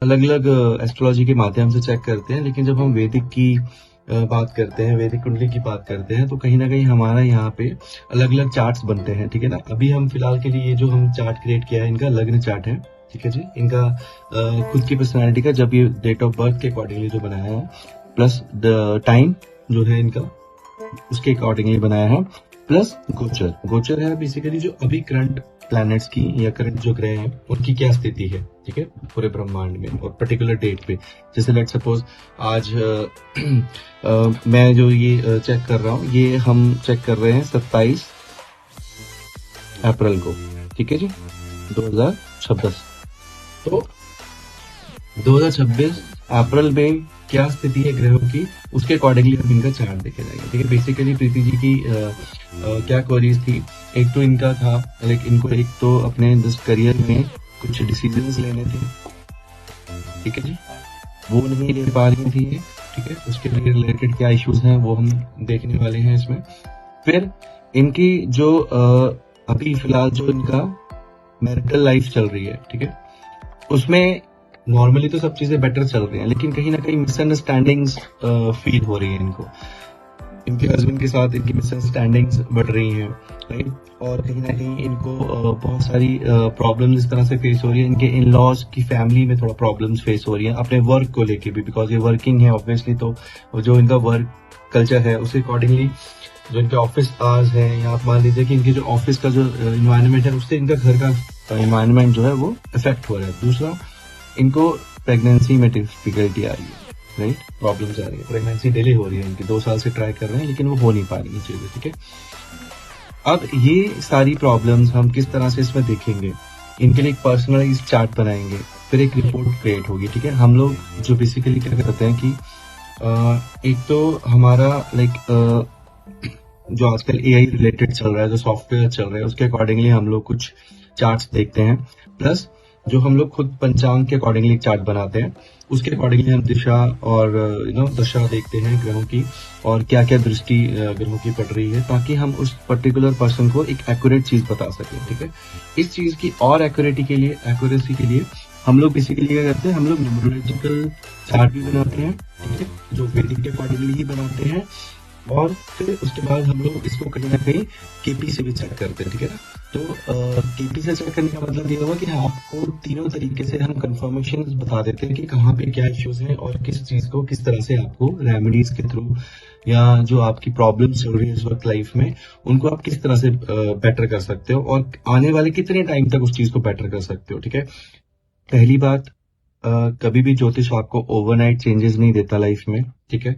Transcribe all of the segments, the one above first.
अलग अलग एस्ट्रोलॉजी के माध्यम से चेक करते हैं, लेकिन जब हम वैदिक की बात करते हैं, वैदिक कुंडली की बात करते हैं, तो कहीं ना कहीं हमारा यहाँ पे अलग अलग चार्ट्स बनते हैं। ठीक है ना। अभी हम फिलहाल के लिए ये जो हम चार्ट क्रिएट किया है, इनका लग्न चार्ट है। ठीक है जी। इनका खुद की पर्सनैलिटी का जब ये डेट ऑफ बर्थ के अकॉर्डिंगली जो बनाया है, प्लस द टाइम जो है इनका उसके अकॉर्डिंगली बनाया है, प्लस गोचर। गोचर है बेसिकली जो अभी करंट प्लैनेट्स की या करंट जो ग्रह हैं उनकी क्या स्थिति है। ठीक है। पूरे ब्रह्मांड में और पर्टिकुलर डेट पे, जैसे लेट सपोज आज मैं जो ये चेक कर रहा हूँ, ये हम चेक कर रहे हैं 27 अप्रैल को। ठीक है जी। 2026। तो 2026 अप्रैल में क्या स्थिति है ग्रहों की, उसके अकॉर्डिंगली हम इनका चार्ट देखे जाएंगे। ठीक है। बेसिकली प्रीति जी की क्या क्वेरीज थी, एक तो इनका था लाइक इनको एक तो अपने करियर में कुछ डिसीजंस लेने थे। ठीक है जी। वो नहीं ले पा रही थी। ठीक है। उसके रिलेटेड क्या इश्यूज हैं वो हम देखने वाले हैं इसमें। फिर इनकी जो अभी फिलहाल जो इनका मैरिटल लाइफ चल रही है, ठीक है, उसमें नॉर्मली तो सब चीजें बेटर चल रही हैं, लेकिन कहीं ना कहीं मिसअंडरस्टैंडिंग्स फील हो रही है इनको। इनके हस्बैंड के साथ इनकी मिसअंडरस्टैंडिंग्स बढ़ रही हैं, राइट। और कहीं ना कहीं इनको बहुत सारी प्रॉब्लम्स इस तरह से फेस हो रही है। इनके इन लॉज की फैमिली में थोड़ा प्रॉब्लम्स फेस हो रही है अपने वर्क को लेके भी, बिकॉज ये वर्किंग है ऑब्वियसली। तो जो इनका वर्क कल्चर है उसके अकॉर्डिंगली जो इनके ऑफिस आवर्स है, या आप मान लीजिए कि इनके जो ऑफिस का जो इन्वायरमेंट है उससे इनका घर का इन्वायरमेंट जो है वो इफेक्ट हो रहा है। दूसरा, इनको प्रेगनेंसी में डिफिकल्टी आ रही है, राइट, प्रॉब्लम्स आ रही है। प्रेगनेंसी डिले हो रही है इनकी, 2 साल से ट्राई कर रहे हैं लेकिन वो हो नहीं पा रही है चीजें। ठीक है। अब ये सारी प्रॉब्लम्स हम किस तरह से इसमें देखेंगे, इनके लिए एक पर्सनलाइज चार्ट बनाएंगे, फिर एक रिपोर्ट क्रिएट होगी। ठीक है। हम लोग जो बेसिकली क्या करते हैं कि एक तो हमारा लाइक जो आजकल एआई रिलेटेड चल रहा है, जो सॉफ्टवेयर चल रहा है, उसके अकॉर्डिंगली हम लोग कुछ चार्ट्स देखते हैं, प्लस जो हम लोग खुद पंचांग के अकॉर्डिंगली चार्ट बनाते हैं, उसके अकॉर्डिंगली हम दिशा और दशा देखते हैं ग्रहों की, और क्या क्या दृष्टि ग्रहों की पड़ रही है, ताकि हम उस पर्टिकुलर पर्सन को एक एक्यूरेट चीज बता सकें। ठीक है। इस चीज की और एक्यूरेसी के लिए हम लोग बेसिकली क्या करते हैं, हम लोग न्यूमरोलॉजिकल चार्ट भी बनाते हैं। ठीक है। जो वैदिक के अकॉर्डिंगली ही बनाते हैं, और फिर उसके बाद हम लोग इसको कहीं ना कहीं केपी से भी चेक करते हैं। ठीक है ना। तो केपी से चेक करने का मतलब ये होगा कि आपको तीनों तरीके से हम कंफर्मेशन बता देते हैं कि कहाँ पे क्या इश्यूज हैं, और किस चीज को किस तरह से आपको रेमेडीज के थ्रू, या जो आपकी प्रॉब्लम्स चल रही है इस वक्त लाइफ में, उनको आप किस तरह से बेटर कर सकते हो, और आने वाले कितने टाइम तक उस चीज को बेटर कर सकते हो। ठीक है। पहली बात, कभी भी ज्योतिष आपको ओवरनाइट चेंजेस नहीं देता लाइफ में। ठीक है।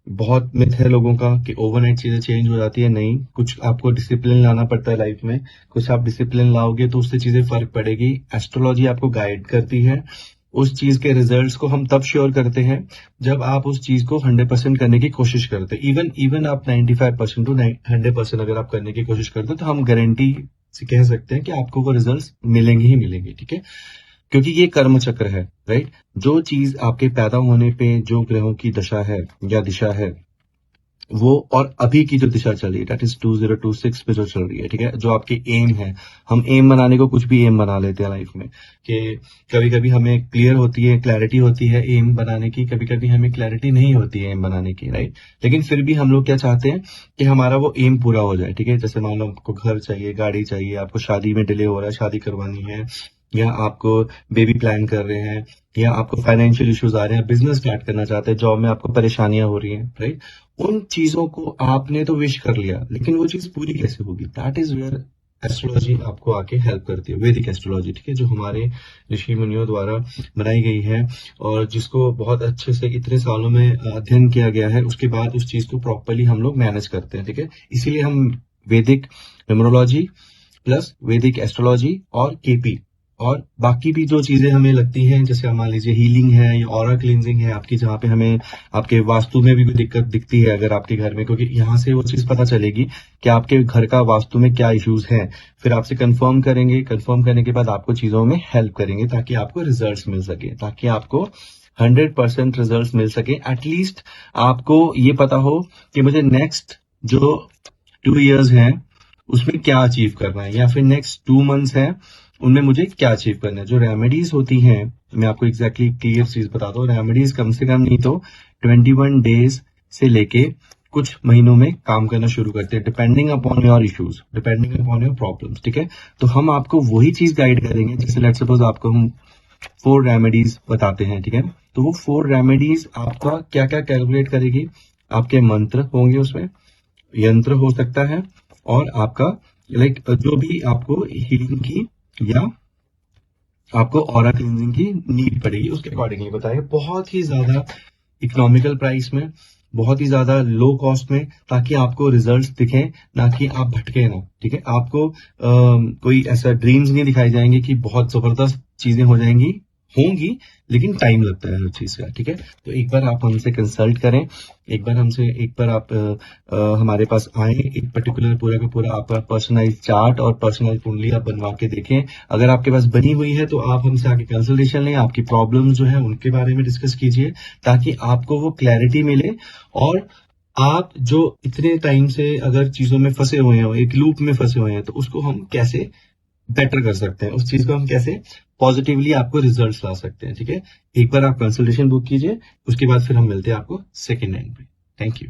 बहुत मिथ है लोगों का कि ओवरनाइट चीजें चेंज हो जाती है। नहीं, कुछ आपको डिसिप्लिन लाना पड़ता है लाइफ में। कुछ आप डिसिप्लिन लाओगे तो उससे चीजें फर्क पड़ेगी। एस्ट्रोलॉजी आपको गाइड करती है। उस चीज के रिजल्ट्स को हम तब श्योर करते हैं जब आप उस चीज को 100% करने की कोशिश करते हैं। इवन आप 95% टू 100% अगर आप करने की कोशिश करते हो, तो हम गारंटी से कह सकते हैं कि आपको वो रिजल्ट्स मिलेंगे ही मिलेंगे। ठीक है। क्योंकि ये कर्म चक्र है, राइट। जो चीज आपके पैदा होने पे जो ग्रहों की दशा है या दिशा है वो, और अभी की जो दिशा चल रही है, दैट इज 2026 पे जो चल रही है, ठीक है, जो आपकी एम है। हम एम बनाने को कुछ भी एम बना लेते हैं लाइफ में, कि कभी कभी हमें क्लियर होती है, क्लैरिटी होती है एम बनाने की, कभी कभी हमें क्लैरिटी नहीं होती है एम बनाने की, राइट। लेकिन फिर भी हम लोग क्या चाहते हैं कि हमारा वो एम पूरा हो जाए। ठीक है। जैसे मान लो आपको घर चाहिए, गाड़ी चाहिए, आपको शादी में डिले हो रहा है, शादी करवानी है, या आपको बेबी प्लान कर रहे हैं, या आपको फाइनेंशियल इश्यूज आ रहे हैं, बिजनेस स्टार्ट करना चाहते हैं, जॉब में आपको परेशानियां हो रही हैं, राइट। उन चीजों को आपने तो विश कर लिया, लेकिन वो चीज पूरी कैसे होगी, दैट इज वेयर एस्ट्रोलॉजी आपको आके हेल्प करती है। वैदिक एस्ट्रोलॉजी, ठीक है, जो हमारे ऋषि मुनियों द्वारा बनाई गई है, और जिसको बहुत अच्छे से इतने सालों में अध्ययन किया गया है, उसके बाद उस चीज को प्रॉपरली हम लोग मैनेज करते हैं। ठीक है। इसीलिए हम वैदिक न्यूमरोलॉजी प्लस वैदिक एस्ट्रोलॉजी और केपी और बाकी भी जो चीजें हमें लगती हैं, जैसे मान लीजिए हीलिंग है या ऑरा क्लींजिंग है आपकी, जहाँ पे हमें आपके वास्तु में भी कोई दिक्कत दिखती है अगर आपके घर में, क्योंकि यहाँ से वो चीज पता चलेगी कि आपके घर का वास्तु में क्या इश्यूज हैं। फिर आपसे कंफर्म करेंगे, कंफर्म करने के बाद आपको चीजों में हेल्प करेंगे, ताकि आपको रिजल्ट मिल सके, ताकि आपको 100% रिजल्ट मिल सके। एटलीस्ट आपको ये पता हो कि मुझे नेक्स्ट जो 2 years हैं उसमें क्या अचीव करना है, या फिर नेक्स्ट 2 months है उनमें मुझे क्या अचीव करना है। जो रेमेडीज होती हैं, मैं आपको एग्जैक्टली क्लियर चीज बताता हूँ। रेमेडीज कम से कम नहीं तो 21 डेज से लेके कुछ महीनों में काम करना शुरू करते हैं, depending upon your issues, depending upon your problems, ठीक है। तो हम आपको वही चीज गाइड करेंगे, जैसे लेट्स सपोज आपको हम 4 रेमेडीज बताते हैं, ठीक है। तो वो 4 रेमेडीज आपका क्या क्या कैलकुलेट करेगी, आपके मंत्र होंगे उसमें, यंत्र हो सकता है, और आपका लाइक जो भी आपको हीलिंग की या आपको ऑरा क्लींजिंग की नीड पड़ेगी उसके अकॉर्डिंगली बताएगा। बहुत ही ज्यादा इकोनॉमिकल प्राइस में, बहुत ही ज्यादा लो कॉस्ट में, ताकि आपको रिजल्ट्स दिखें, ना कि आप भटके ना, ठीक है। आपको कोई ऐसा ड्रीम्स नहीं दिखाए जाएंगे कि बहुत जबरदस्त चीजें हो जाएंगी, होंगी, लेकिन टाइम लगता है हर चीज का, ठीक है। तो एक बार आप हमसे कंसल्ट करें, एक बार आप हमारे पास आए, एक पर्टिकुलर पूरा का पूरा आपका पर्सनलाइज चार्ट और पर्सनलाइज कुंडली आप बनवा के देखें। अगर आपके पास बनी हुई है तो आप हमसे आके कंसल्टेशन लें, आपकी प्रॉब्लम्स जो है उनके बारे में डिस्कस कीजिए, ताकि आपको वो क्लैरिटी मिले। और आप जो इतने टाइम से अगर चीजों में फंसे हुए हैं, एक लूप में फंसे हुए हैं, तो उसको हम कैसे बेटर कर सकते हैं, उस चीज को हम कैसे पॉजिटिवली आपको रिजल्ट्स ला सकते हैं, ठीक है। एक बार आप कंसल्टेशन बुक कीजिए, उसके बाद फिर हम मिलते हैं आपको सेकेंड एंड पे। Thank you.